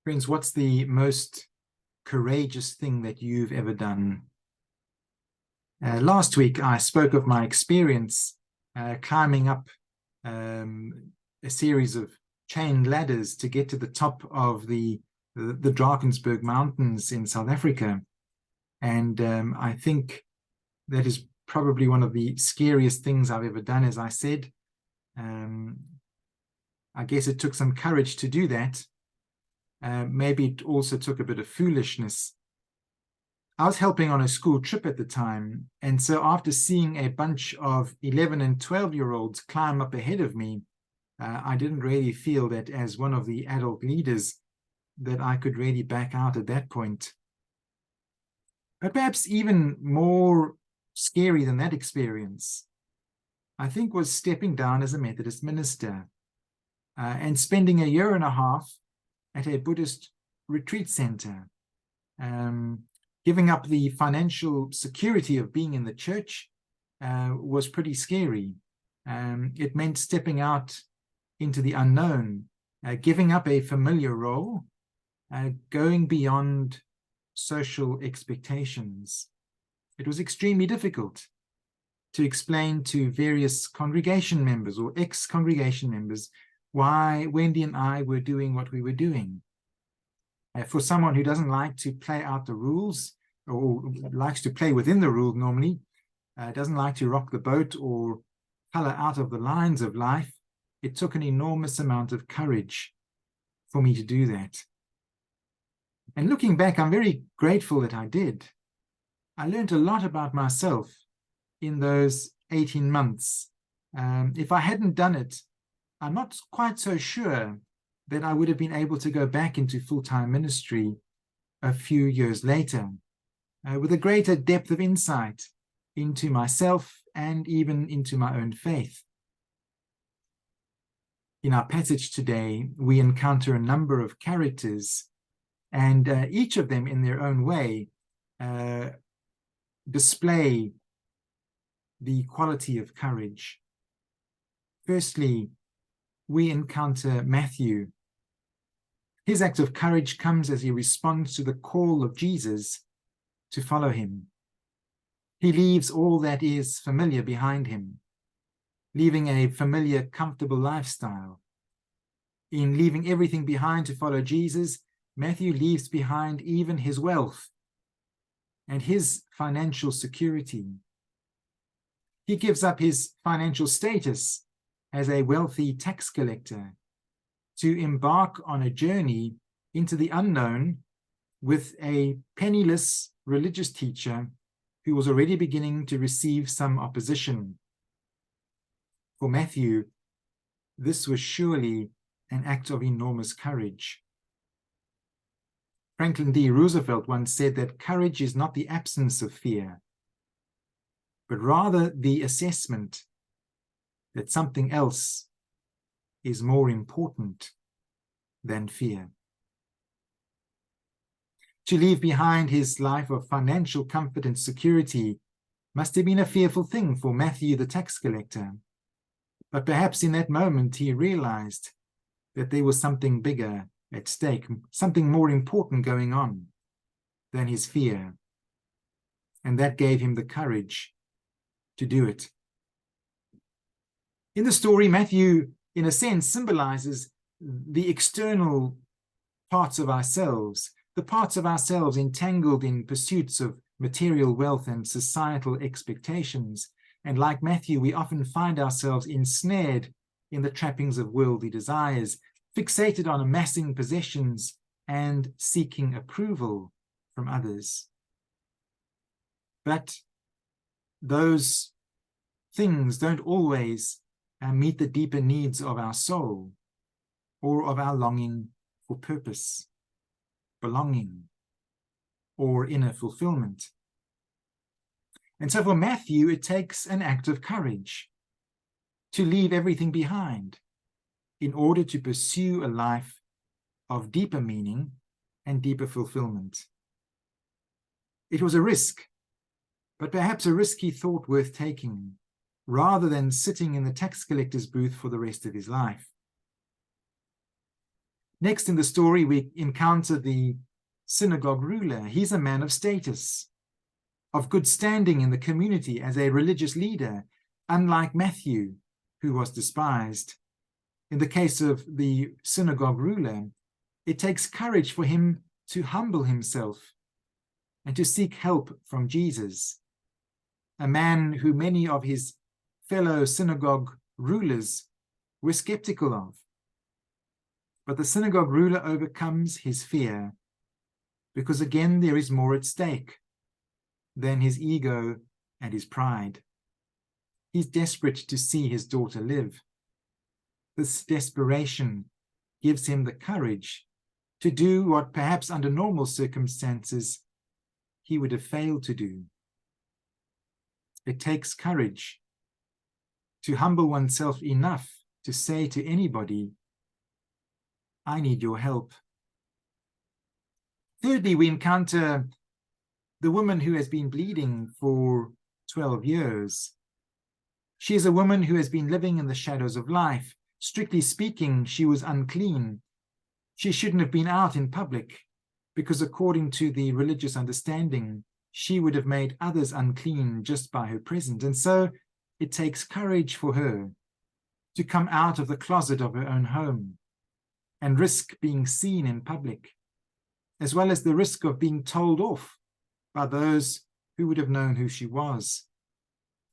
Friends, what's the most courageous thing that you've ever done? Last week, I spoke of my experience climbing up a series of chain ladders to get to the top of the Drakensberg Mountains in South Africa. And I think that is probably one of the scariest things I've ever done, as I said. I guess it took some courage to do that. Maybe it also took a bit of foolishness. I was helping on a school trip at the time, and so after seeing a bunch of 11 and 12-year-olds climb up ahead of me, I didn't really feel that as one of the adult leaders that I could really back out at that point. But perhaps even more scary than that experience, I think, was stepping down as a Methodist minister and spending a year and a half at a Buddhist retreat center, giving up the financial security of being in the church was pretty scary. It meant stepping out into the unknown, giving up a familiar role, going beyond social expectations. It was extremely difficult to explain to various congregation members or ex-congregation members why Wendy and I were doing what we were doing. For someone who doesn't like to play out the rules, or likes to play within the rule normally, doesn't like to rock the boat or color out of the lines of life, it took an enormous amount of courage for me to do that. And looking back, I'm very grateful that I did. I learned a lot about myself in those 18 months. If I hadn't done it, I'm not quite so sure that I would have been able to go back into full-time ministry a few years later, with a greater depth of insight into myself and even into my own faith. In our passage today, we encounter a number of characters, and each of them in their own way display the quality of courage. Firstly, we encounter Matthew. His act of courage comes as he responds to the call of Jesus to follow him. He leaves all that is familiar behind him, leaving a familiar, comfortable lifestyle. In leaving everything behind to follow Jesus, Matthew leaves behind even his wealth and his financial security. He gives up his financial status as a wealthy tax collector to embark on a journey into the unknown with a penniless religious teacher who was already beginning to receive some opposition. For Matthew, this was surely an act of enormous courage. Franklin D. Roosevelt once said that courage is not the absence of fear, but rather the assessment that something else is more important than fear. To leave behind his life of financial comfort and security must have been a fearful thing for Matthew the tax collector. But perhaps in that moment he realized that there was something bigger at stake, something more important going on than his fear. And that gave him the courage to do it. In the story, Matthew, in a sense, symbolizes the external parts of ourselves, the parts of ourselves entangled in pursuits of material wealth and societal expectations. And like Matthew, we often find ourselves ensnared in the trappings of worldly desires, fixated on amassing possessions and seeking approval from others. But those things don't always meet the deeper needs of our soul or of our longing for purpose, belonging, or inner fulfillment. And so for Matthew, it takes an act of courage to leave everything behind in order to pursue a life of deeper meaning and deeper fulfillment. It was a risk, but perhaps a risk he thought worth taking, rather than sitting in the tax collector's booth for the rest of his life. Next in the story, we encounter the synagogue ruler. He's a man of status, of good standing in the community as a religious leader, unlike Matthew, who was despised. In the case of the synagogue ruler, it takes courage for him to humble himself and to seek help from Jesus, a man who many of his fellow synagogue rulers were skeptical of. But the synagogue ruler overcomes his fear, because again there is more at stake than his ego and his pride. He's desperate to see his daughter live. This desperation gives him the courage to do what perhaps under normal circumstances he would have failed to do. It takes courage to humble oneself enough to say to anybody, I need your help. Thirdly, we encounter the woman who has been bleeding for 12 years. She is a woman who has been living in the shadows of life. Strictly speaking, she was unclean. She shouldn't have been out in public, because according to the religious understanding, she would have made others unclean just by her presence. And so it takes courage for her to come out of the closet of her own home and risk being seen in public, as well as the risk of being told off by those who would have known who she was.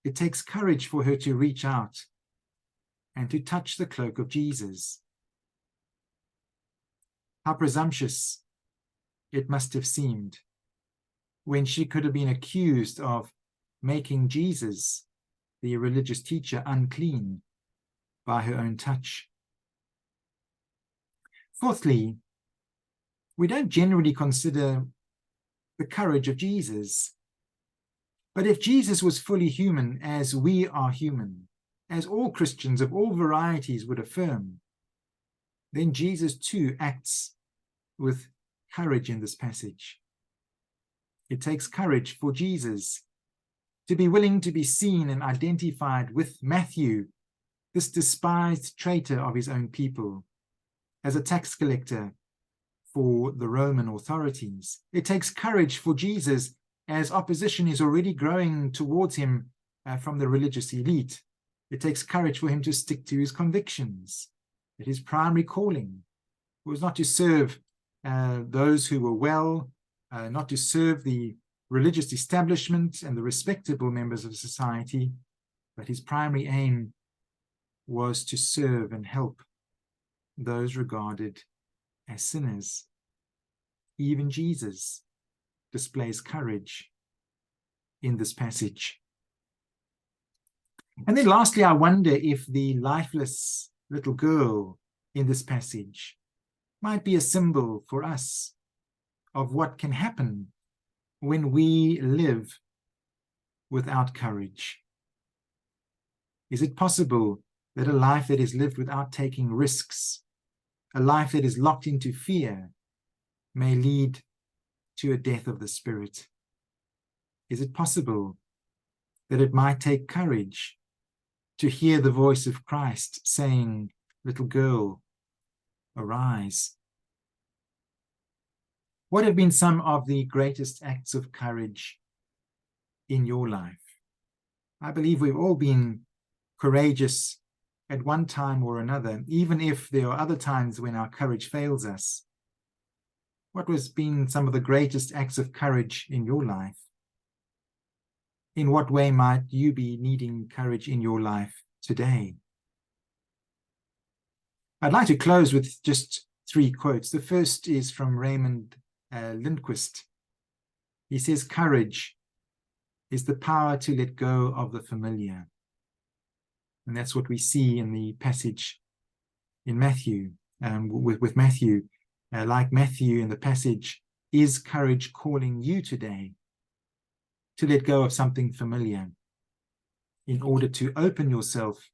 It takes courage for her to reach out and to touch the cloak of Jesus. How presumptuous it must have seemed when she could have been accused of making Jesus, the religious teacher, unclean by her own touch. Fourthly, we don't generally consider the courage of Jesus. But if Jesus was fully human, as we are human, as all Christians of all varieties would affirm, then Jesus too acts with courage in this passage. It takes courage for Jesus to be willing to be seen and identified with Matthew, this despised traitor of his own people, as a tax collector for the Roman authorities. It takes courage for Jesus, as opposition is already growing towards him from the religious elite. It takes courage for him to stick to his convictions, that his primary calling was not to serve those who were well, not to serve the religious establishment and the respectable members of society, but his primary aim was to serve and help those regarded as sinners. Even Jesus displays courage in this passage. And then lastly, I wonder if the lifeless little girl in this passage might be a symbol for us of what can happen when we live without courage. Is it possible that a life that is lived without taking risks, a life that is locked into fear, may lead to a death of the spirit? Is it possible that it might take courage to hear the voice of Christ saying, "Little girl, arise"? What have been some of the greatest acts of courage in your life? I believe we've all been courageous at one time or another, even if there are other times when our courage fails us. What has been some of the greatest acts of courage in your life? In what way might you be needing courage in your life today? I'd like to close with just 3 quotes. The first is from Raymond Lindquist. He says, "Courage is the power to let go of the familiar." And that's what we see in the passage in Matthew, with Matthew. Like Matthew in the passage, is courage calling you today to let go of something familiar in order to open yourself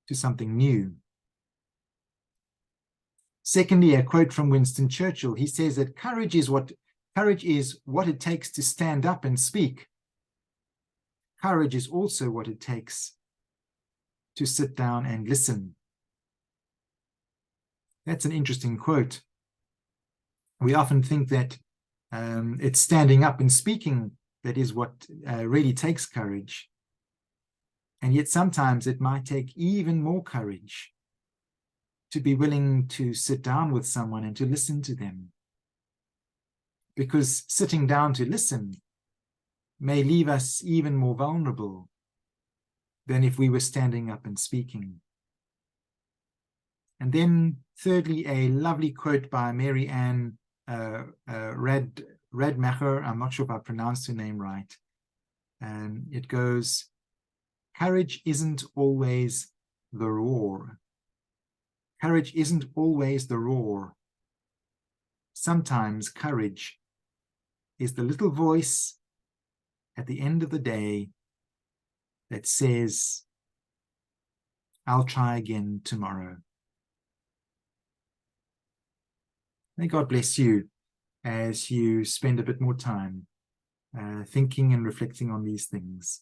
to something new? Secondly, a quote from Winston Churchill. He says that courage is what it takes to stand up and speak. Courage is also what it takes to sit down and listen. That's an interesting quote. We often think that it's standing up and speaking that is what really takes courage. And yet sometimes it might take even more courage to be willing to sit down with someone and to listen to them. Because sitting down to listen may leave us even more vulnerable than if we were standing up and speaking. And then thirdly, a lovely quote by Mary Ann Radmacher. I'm not sure if I pronounced her name right. It goes, courage isn't always the roar. Courage isn't always the roar. Sometimes courage is the little voice at the end of the day that says, I'll try again tomorrow. May God bless you as you spend a bit more time thinking and reflecting on these things.